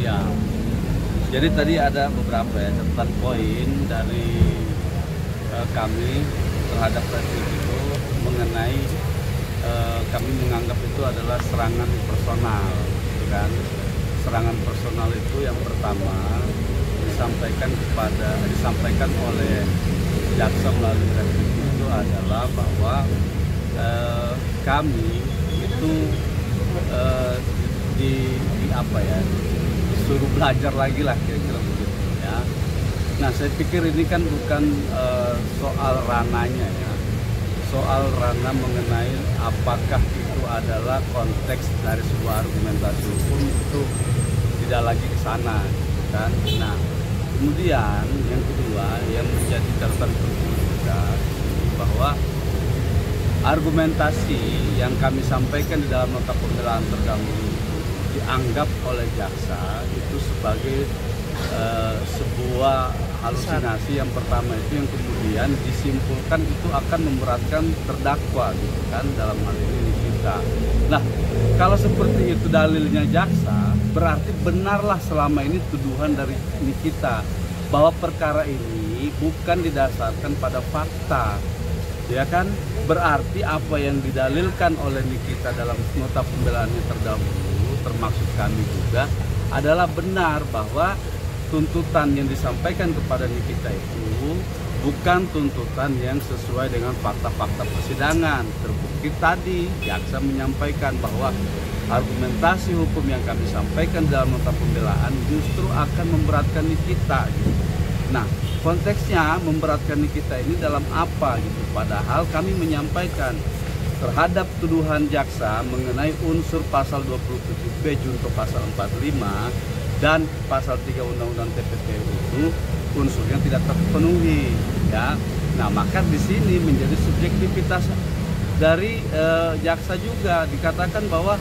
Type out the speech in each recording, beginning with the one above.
Ya, jadi tadi ada beberapa ya catatan poin dari kami terhadap replik itu mengenai kami menganggap itu adalah serangan personal, gitu kan? Serangan personal itu yang pertama disampaikan oleh jaksa melalui replik itu adalah bahwa kami itu disuruh belajar lagi lah kira-kira begitu ya. Nah, saya pikir ini kan bukan soal rananya ya, soal ranah mengenai apakah itu adalah konteks dari sebuah argumentasi hukum, itu tidak lagi ke sana kan. Nah, kemudian yang kedua yang menjadi catatan penting juga bahwa argumentasi yang kami sampaikan di dalam nota pembelaan terdahulu dianggap oleh jaksa itu sebagai sebuah halusinasi yang pertama itu, yang kemudian disimpulkan itu akan memberatkan terdakwa gitu kan, dalam hal ini kita. Nah, kalau seperti itu dalilnya jaksa, berarti benarlah selama ini tuduhan dari kita bahwa perkara ini bukan didasarkan pada fakta. Ya kan, berarti apa yang didalilkan oleh Nikita dalam nota pembelaannya terdahulu, termasuk kami juga, adalah benar bahwa tuntutan yang disampaikan kepada Nikita itu bukan tuntutan yang sesuai dengan fakta-fakta persidangan. Terbukti tadi jaksa menyampaikan bahwa argumentasi hukum yang kami sampaikan dalam nota pembelaan justru akan memberatkan Nikita gitu. Nah, konteksnya memberatkan kita ini dalam apa gitu? Padahal kami menyampaikan terhadap tuduhan jaksa mengenai unsur pasal 27B junto pasal 45 dan pasal 3 Undang-Undang TPPU itu unsurnya tidak terpenuhi ya. Nah, maka di sini menjadi subjektivitas dari jaksa juga, dikatakan bahwa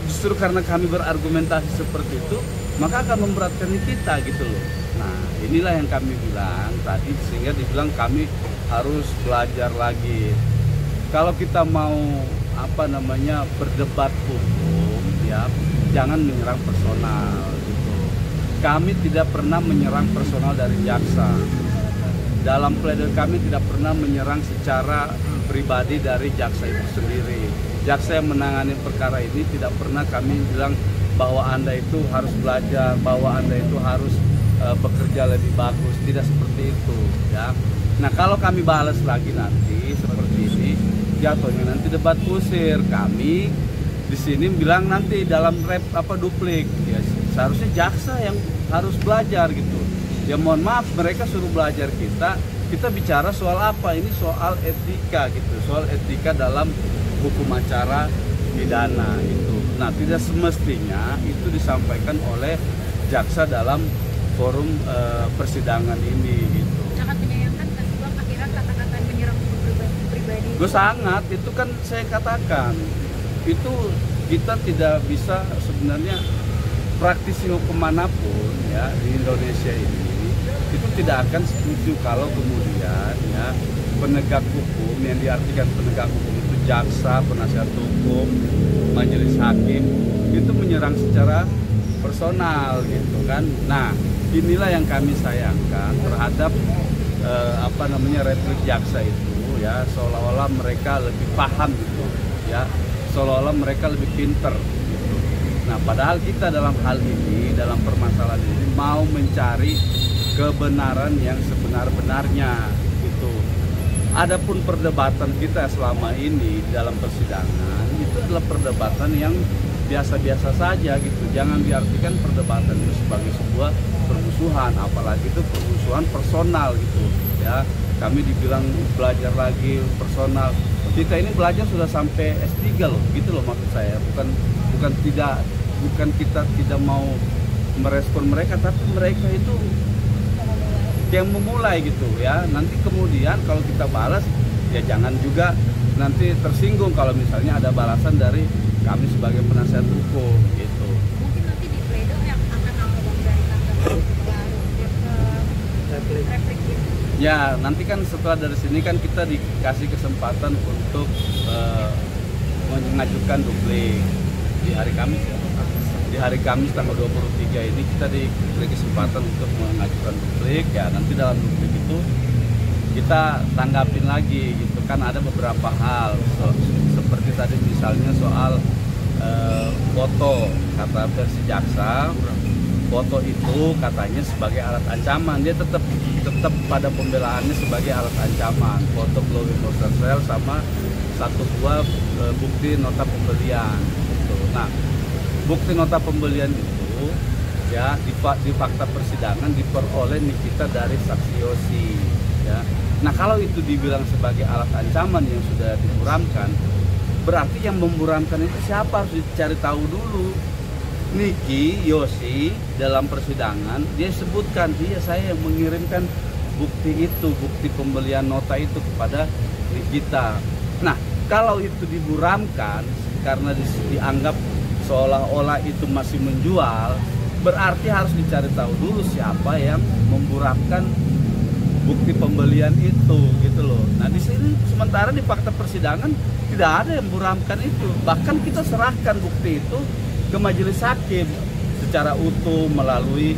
justru karena kami berargumentasi seperti itu maka akan memberatkan kita gitu loh. Nah, inilah yang kami bilang tadi, sehingga dibilang kami harus belajar lagi. Kalau kita mau berdebat hukum ya, jangan menyerang personal gitu. Kami tidak pernah menyerang personal dari jaksa. Dalam pledoi kami tidak pernah menyerang secara pribadi dari jaksa itu sendiri. Jaksa yang menangani perkara ini tidak pernah kami bilang bahwa Anda itu harus belajar, bahwa Anda itu harus bekerja lebih bagus, tidak seperti itu ya. Nah, kalau kami balas lagi nanti seperti ini, jatuhnya nanti debat kusir. Kami di sini bilang nanti dalam duplik ya, seharusnya jaksa yang harus belajar gitu ya. Mohon maaf, mereka suruh belajar kita bicara soal apa? Ini soal etika gitu, soal etika dalam hukum acara pidana itu. Nah, tidak semestinya itu disampaikan oleh jaksa dalam forum persidangan ini gitu. Sangat menyayangkan kan Bang, akhirnya kata-kata menyerang pribadi. Gue sangat, itu kan saya katakan, itu kita tidak bisa sebenarnya, praktisi hukum manapun ya di Indonesia ini itu tidak akan setuju kalau kemudian ya penegak hukum, yang diartikan penegak hukum itu jaksa, penasihat hukum, majelis hakim, itu menyerang secara personal gitu kan. Nah, inilah yang kami sayangkan terhadap replik jaksa itu ya, seolah-olah mereka lebih paham gitu ya, seolah-olah mereka lebih pinter gitu. Nah, padahal kita dalam hal ini, dalam permasalahan ini mau mencari kebenaran yang sebenar-benarnya gitu. Adapun perdebatan kita selama ini dalam persidangan itu adalah perdebatan yang biasa-biasa saja gitu. Jangan diartikan perdebatan itu sebagai sebuah permusuhan, apalagi itu permusuhan personal gitu ya. Kami dibilang belajar lagi personal. Kita ini belajar sudah sampai S3 loh, gitu loh maksud saya. Bukan kita tidak mau merespon mereka, tapi mereka itu yang memulai gitu ya. Nanti kemudian kalau kita balas ya jangan juga nanti tersinggung kalau misalnya ada balasan dari kami sebagai penasihat hukum gitu. Mungkin nanti di pledoi yang akan ngomong dari replik gitu. Ya, nanti kan setelah dari sini kan kita dikasih kesempatan untuk mengajukan duplik di hari Kamis ya. Di di hari Kamis tanggal 23 ini kita diberi kesempatan untuk mengajukan duplik ya. Nanti dalam duplik itu kita tanggapin lagi gitu kan, ada beberapa hal seperti tadi misalnya soal foto, kata versi jaksa foto itu katanya sebagai alat ancaman, dia tetap pada pembelaannya sebagai alat ancaman, foto glowing poster cell sama satu buah bukti nota pembelian gitu. Nah, bukti nota pembelian itu ya di fakta persidangan diperoleh Nikita dari saksi Yosi ya. Nah, kalau itu dibilang sebagai alat ancaman yang sudah diburamkan, berarti yang memburamkan itu siapa, harus dicari tahu dulu. Niki Yosi dalam persidangan dia sebutkan, iya saya yang mengirimkan bukti itu, bukti pembelian nota itu kepada Nikita. Nah, kalau itu diburamkan karena dianggap seolah-olah itu masih menjual, berarti harus dicari tahu dulu siapa yang memburamkan bukti pembelian itu gitu loh. Nah, di sini sementara di fakta persidangan tidak ada yang memburamkan itu. Bahkan kita serahkan bukti itu ke majelis hakim secara utuh melalui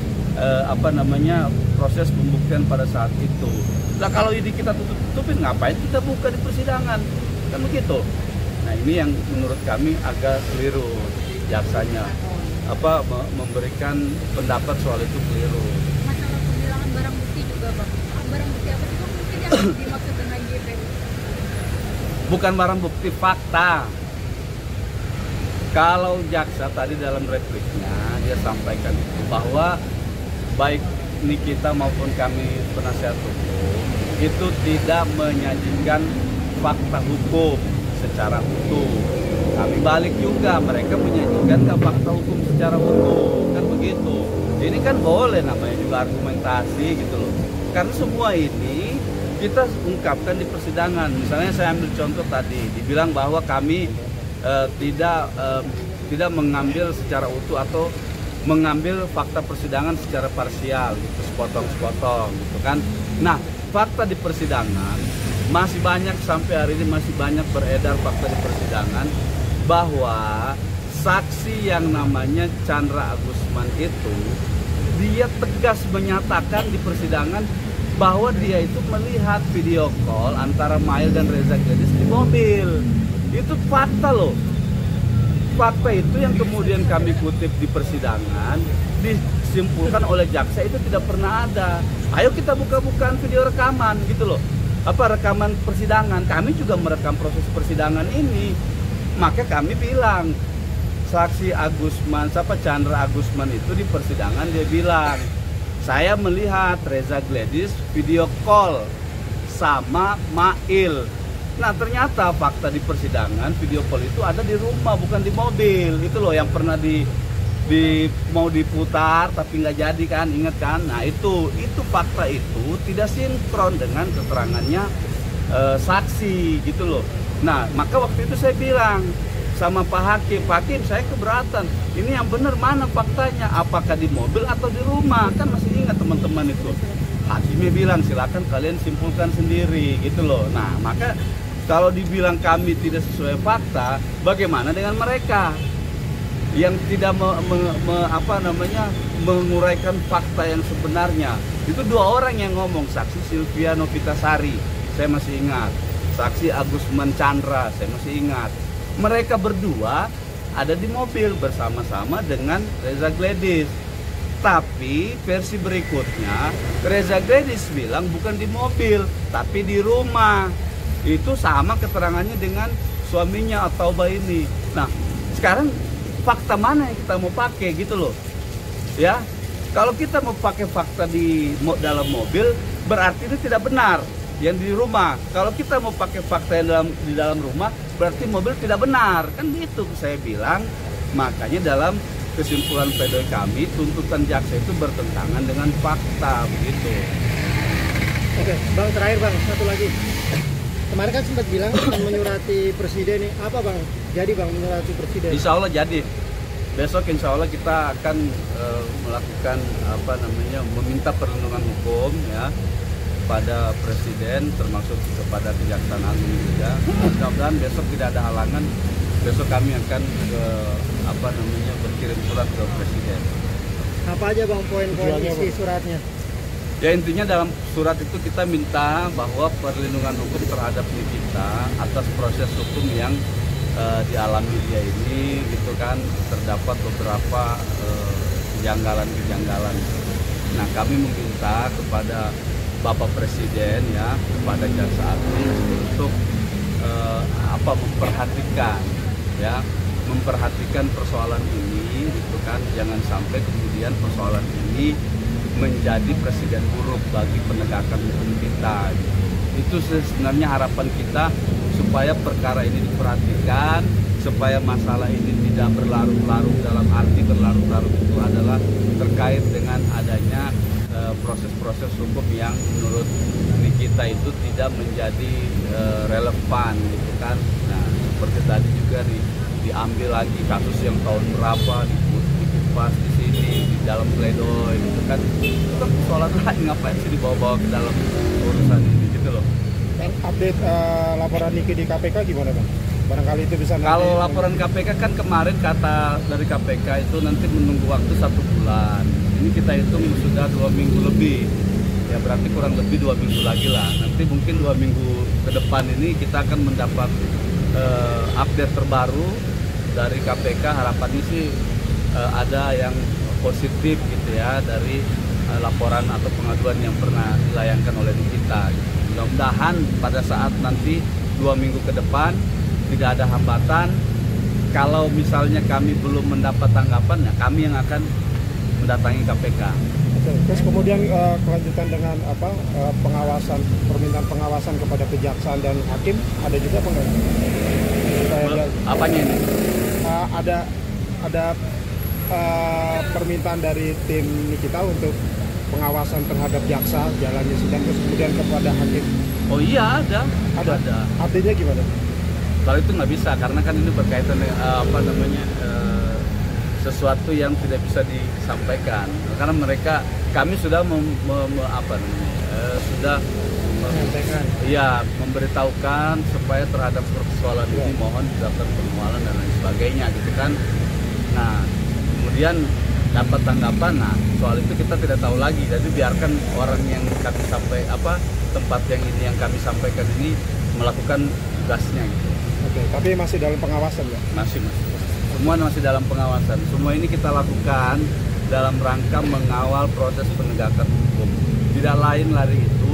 proses pembuktian pada saat itu. Nah, kalau ini kita tutup-tutupin, ngapain kita buka di persidangan? Kan begitu. Nah, ini yang menurut kami agak keliru jaksanya, memberikan pendapat soal itu keliru. Masalah penghilangan barang bukti juga, Bang. Barang bukti apa sih, Bang, mungkin yang dimaksud dengan JPU? Bukan barang bukti, fakta. Kalau jaksa tadi dalam repliknya dia sampaikan itu bahwa baik Nikita maupun kami penasihat hukum itu tidak menyajikan fakta hukum secara utuh. Kami balik juga, mereka menyajikan ke fakta hukum secara utuh, kan begitu. Ini kan boleh namanya juga argumentasi gitu loh. Karena semua ini kita ungkapkan di persidangan. Misalnya saya ambil contoh tadi, dibilang bahwa kami tidak mengambil secara utuh atau mengambil fakta persidangan secara parsial gitu, sepotong-sepotong gitu kan. Nah, fakta di persidangan masih banyak, sampai hari ini masih banyak beredar fakta di persidangan bahwa saksi yang namanya Chandra Agusman itu dia tegas menyatakan di persidangan bahwa dia itu melihat video call antara Mail dan Reza Gladys di mobil. Itu fakta loh. Fakta itu yang kemudian kami kutip di persidangan, disimpulkan oleh jaksa itu tidak pernah ada. Ayo kita buka-bukaan video rekaman gitu loh. Rekaman persidangan. Kami juga merekam proses persidangan ini. Maka kami bilang, saksi Agusman, Chandra Agusman itu di persidangan dia bilang, saya melihat Reza Gladys video call sama Mail. Nah, ternyata fakta di persidangan video call itu ada di rumah, bukan di mobil. Itu loh yang pernah mau diputar tapi nggak jadi kan, ingat kan? Nah, itu fakta itu tidak sinkron dengan keterangannya saksi gitu loh. Nah, maka waktu itu saya bilang sama Pak Hakim, saya keberatan. Ini yang benar mana faktanya? Apakah di mobil atau di rumah? Kan masih ingat teman-teman itu. Hakimnya bilang silakan kalian simpulkan sendiri gitu loh. Nah, maka kalau dibilang kami tidak sesuai fakta, bagaimana dengan mereka yang tidak menguraikan fakta yang sebenarnya? Itu dua orang yang ngomong, saksi Sylvia Novitasari, saya masih ingat, saksi Agusman Chandra, saya masih ingat. Mereka berdua ada di mobil bersama-sama dengan Reza Gladys. Tapi versi berikutnya Reza Gladys bilang bukan di mobil, tapi di rumah. Itu sama keterangannya dengan suaminya atau ini. Nah, sekarang fakta mana yang kita mau pakai gitu loh. Ya, kalau kita mau pakai fakta di dalam mobil, berarti itu tidak benar yang di rumah. Kalau kita mau pakai fakta yang di dalam rumah, berarti mobil tidak benar. Kan gitu saya bilang. Makanya dalam kesimpulan pledoi kami, tuntutan jaksa itu bertentangan dengan fakta begitu. Oke, Bang, terakhir Bang, satu lagi. Kemarin kan sempat bilang akan menyurati presiden nih. Apa Bang? Jadi Bang menyurati presiden? Insya Allah jadi. Besok insya Allah kita akan melakukan meminta perlindungan hukum ya pada presiden, termasuk kepada Kejaksaan Agung juga. Mudah-mudahan besok tidak ada halangan besok kami akan berkirim surat ke Presiden. Apa aja bang poin-poin Tujuannya, isi Bang? suratnya? Ya intinya dalam surat itu kita minta bahwa perlindungan hukum terhadap Nikita atas proses hukum yang dialami dia ini gitu kan, terdapat beberapa kejanggalan-kejanggalan. Nah kami meminta kepada Bapak Presiden ya, kepada Jaksa Agung untuk memperhatikan persoalan ini gitu kan, jangan sampai kemudian persoalan ini menjadi presiden buruk bagi penegakan hukum kita. Itu sebenarnya harapan kita, supaya perkara ini diperhatikan, supaya masalah ini tidak berlarut-larut. Dalam arti berlarut-larut itu adalah terkait dengan adanya proses-proses hukum yang menurut Nikita itu tidak menjadi relevan gitu kan. Nah seperti tadi juga diambil lagi kasus yang tahun berapa, dikupas di sini di dalam pledoi gitu kan. Itu kan persoalan lain, ngapain sih dibawa-bawa ke dalam urusan ini gitu loh. Dan update laporan Niki di KPK gimana bang? Barangkali itu bisa nanti. Kalau laporan KPK kan kemarin kata dari KPK itu nanti menunggu waktu 1 bulan. Ini kita hitung sudah 2 minggu lebih. Ya berarti kurang lebih 2 minggu lagi lah. Nanti mungkin 2 minggu ke depan ini kita akan mendapat update terbaru dari KPK. Harapannya sih ada yang positif gitu ya dari laporan atau pengaduan yang pernah dilayangkan oleh Nikita. Mudah-mudahan pada saat nanti 2 minggu ke depan tidak ada hambatan. Kalau misalnya kami belum mendapat tanggapan, ya kami yang akan mendatangi KPK. Oke. Terus kemudian kelanjutan dengan pengawasan, permintaan pengawasan kepada kejaksaan dan hakim ada juga apa enggak? Apanya ini? Ada permintaan dari tim Nikita untuk pengawasan terhadap jaksa jalannya sidang, terus kemudian kepada hakim. Oh iya ada. Update-nya gimana? Kalau itu nggak bisa karena kan ini berkaitan dengan sesuatu yang tidak bisa disampaikan karena kami sudah memberitahukan supaya terhadap persoalan ini mohon dilakukan pengawalan dan lain sebagainya gitu kan. Nah kemudian dapat tanggapan, nah soal itu kita tidak tahu lagi, jadi biarkan orang yang kami tempat yang ini yang kami sampaikan ini melakukan tugasnya gitu. Oke, tapi masih dalam pengawasan ya? Masih. Semua masih dalam pengawasan. Semua ini kita lakukan dalam rangka mengawal proses penegakan hukum. Tidak lain dari itu,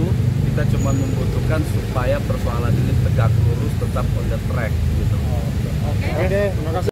kita cuma membutuhkan supaya persoalan ini tegak lurus, tetap on the track gitu. Oke, terima kasih.